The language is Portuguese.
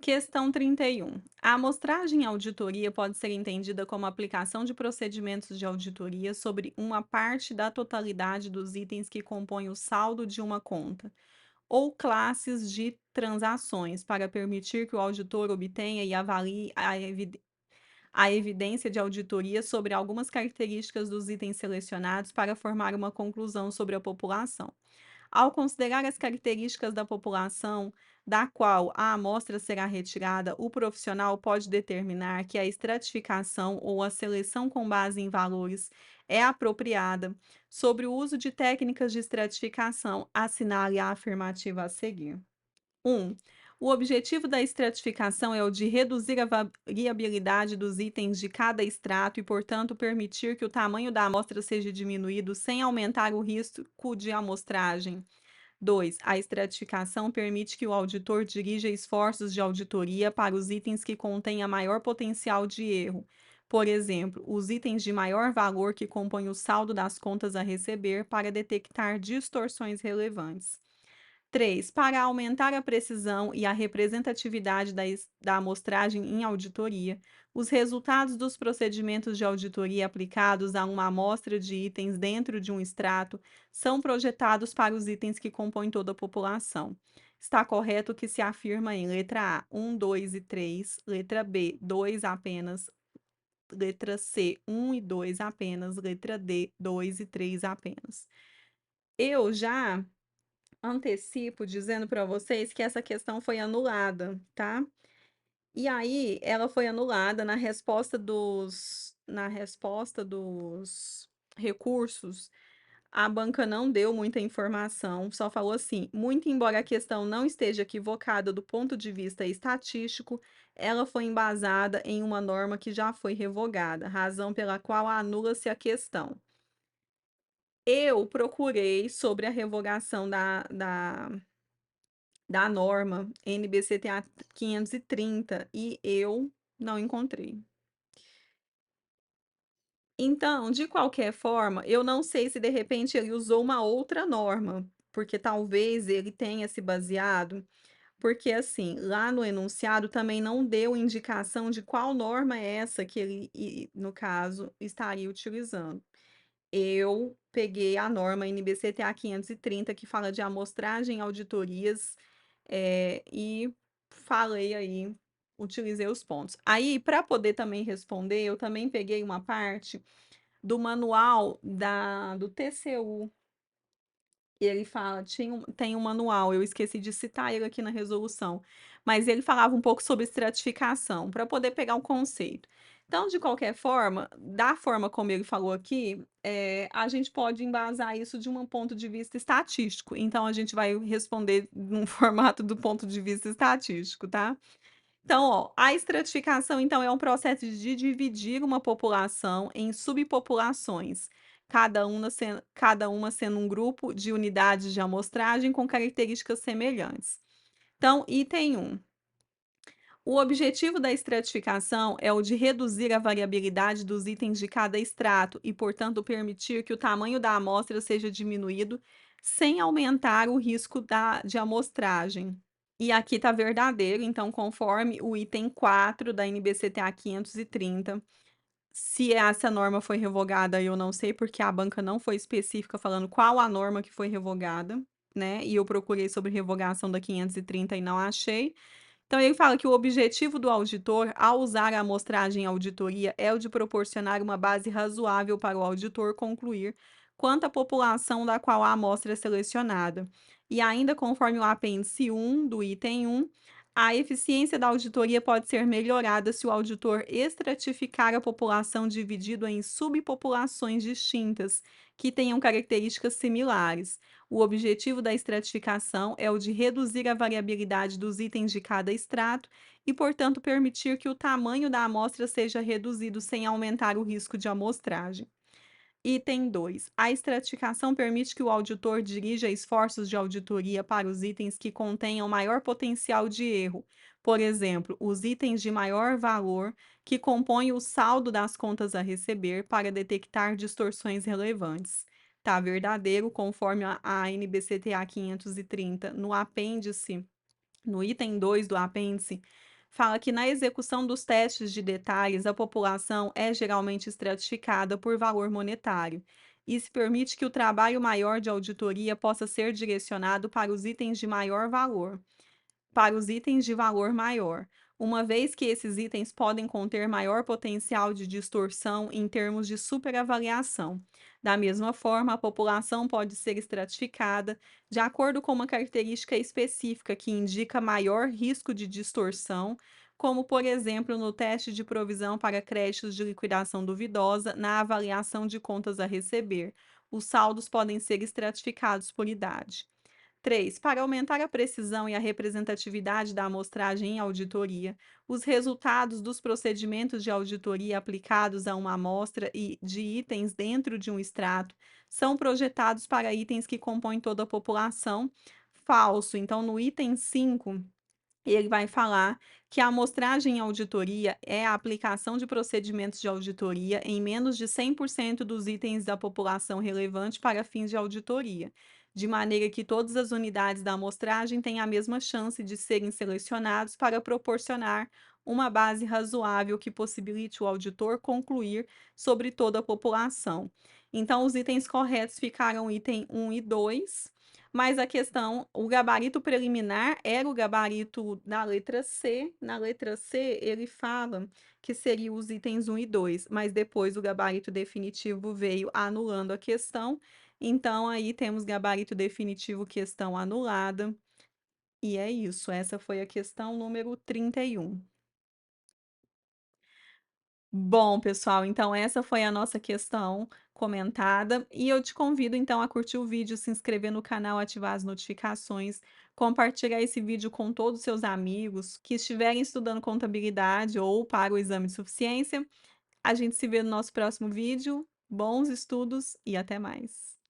Questão 31. A amostragem e auditoria pode ser entendida como a aplicação de procedimentos de auditoria sobre uma parte da totalidade dos itens que compõem o saldo de uma conta, ou classes de transações, para permitir que o auditor obtenha e avalie a evidência de auditoria sobre algumas características dos itens selecionados para formar uma conclusão sobre a população. Ao considerar as características da população da qual a amostra será retirada, o profissional pode determinar que a estratificação ou a seleção com base em valores é apropriada. Sobre o uso de técnicas de estratificação, assinale a afirmativa a seguir. 1. O objetivo da estratificação é o de reduzir a variabilidade dos itens de cada extrato e, portanto, permitir que o tamanho da amostra seja diminuído sem aumentar o risco de amostragem. 2. A estratificação permite que o auditor dirija esforços de auditoria para os itens que contêm a maior potencial de erro. Por exemplo, os itens de maior valor que compõem o saldo das contas a receber para detectar distorções relevantes. 3. Para aumentar a precisão e a representatividade da amostragem em auditoria, os resultados dos procedimentos de auditoria aplicados a uma amostra de itens dentro de um extrato são projetados para os itens que compõem toda a população. Está correto o que se afirma em letra A, 1, 2 e 3, letra B, 2 apenas, letra C, 1 e 2 apenas, letra D, 2 e 3 apenas. Eu já antecipo dizendo para vocês que essa questão foi anulada, tá. E aí, ela foi anulada na resposta dos recursos, a banca não deu muita informação, só falou assim: "Muito embora a questão não esteja equivocada do ponto de vista estatístico, ela foi embasada em uma norma que já foi revogada, razão pela qual anula-se a questão". Eu procurei sobre a revogação da norma NBCTA 530 e eu não encontrei. Então, de qualquer forma, eu não sei se de repente ele usou uma outra norma, porque talvez ele tenha se baseado, porque assim, lá no enunciado também não deu indicação de qual norma é essa que ele, no caso, estaria utilizando. Eu peguei a norma NBCTA 530 que fala de amostragem, auditorias, e falei aí, utilizei os pontos. Aí, para poder também responder, eu também peguei uma parte do manual do TCU, e ele fala tem um manual, eu esqueci de citar ele aqui na resolução, mas ele falava um pouco sobre estratificação, para poder pegar o conceito. Então, de qualquer forma, da forma como ele falou aqui, a gente pode embasar isso de um ponto de vista estatístico, então a gente vai responder num formato do ponto de vista estatístico, tá? Então, ó, a estratificação, então, é um processo de dividir uma população em subpopulações, cada uma sendo um grupo de unidades de amostragem com características semelhantes. Então, item 1. O objetivo da estratificação é o de reduzir a variabilidade dos itens de cada extrato e, portanto, permitir que o tamanho da amostra seja diminuído sem aumentar o risco de amostragem. E aqui está verdadeiro, então, conforme o item 4 da NBCTA 530. Se essa norma foi revogada, eu não sei, porque a banca não foi específica falando qual a norma que foi revogada, né? E eu procurei sobre revogação da 530 e não achei. Então, ele fala que o objetivo do auditor, ao usar a amostragem auditoria, é o de proporcionar uma base razoável para o auditor concluir quanto à população da qual a amostra é selecionada. E ainda conforme o apêndice 1 do item 1, a eficiência da auditoria pode ser melhorada se o auditor estratificar a população dividido em subpopulações distintas, que tenham características similares. O objetivo da estratificação é o de reduzir a variabilidade dos itens de cada extrato e, portanto, permitir que o tamanho da amostra seja reduzido sem aumentar o risco de amostragem. Item 2. A estratificação permite que o auditor dirija esforços de auditoria para os itens que contenham maior potencial de erro, por exemplo, os itens de maior valor que compõem o saldo das contas a receber para detectar distorções relevantes. Tá verdadeiro, conforme a NBCTA 530, no apêndice, no item 2 do apêndice, Fala que na execução dos testes de detalhes, a população é geralmente estratificada por valor monetário. Isso permite que o trabalho maior de auditoria possa ser direcionado para os itens de maior valor. Para os itens de valor maior, uma vez que esses itens podem conter maior potencial de distorção em termos de superavaliação. Da mesma forma, a população pode ser estratificada de acordo com uma característica específica que indica maior risco de distorção, como, por exemplo, no teste de provisão para créditos de liquidação duvidosa na avaliação de contas a receber. Os saldos podem ser estratificados por idade. 3. Para aumentar a precisão e a representatividade da amostragem em auditoria, os resultados dos procedimentos de auditoria aplicados a uma amostra e de itens dentro de um extrato são projetados para itens que compõem toda a população. Falso. Então, no item 5, ele vai falar que a amostragem em auditoria é a aplicação de procedimentos de auditoria em menos de 100% dos itens da população relevante para fins de auditoria, de maneira que todas as unidades da amostragem têm a mesma chance de serem selecionados para proporcionar uma base razoável que possibilite o auditor concluir sobre toda a população. Então, os itens corretos ficaram item 1 e 2, mas a questão, o gabarito preliminar era o gabarito da letra C. Na letra C, ele fala que seria os itens 1 e 2, mas depois o gabarito definitivo veio anulando a questão. Então, aí temos gabarito definitivo, questão anulada. E é isso. Essa foi a questão número 31. Bom, pessoal, então essa foi a nossa questão comentada e eu te convido então a curtir o vídeo, se inscrever no canal, ativar as notificações, compartilhar esse vídeo com todos os seus amigos que estiverem estudando contabilidade ou para o exame de suficiência. A gente se vê no nosso próximo vídeo. Bons estudos e até mais.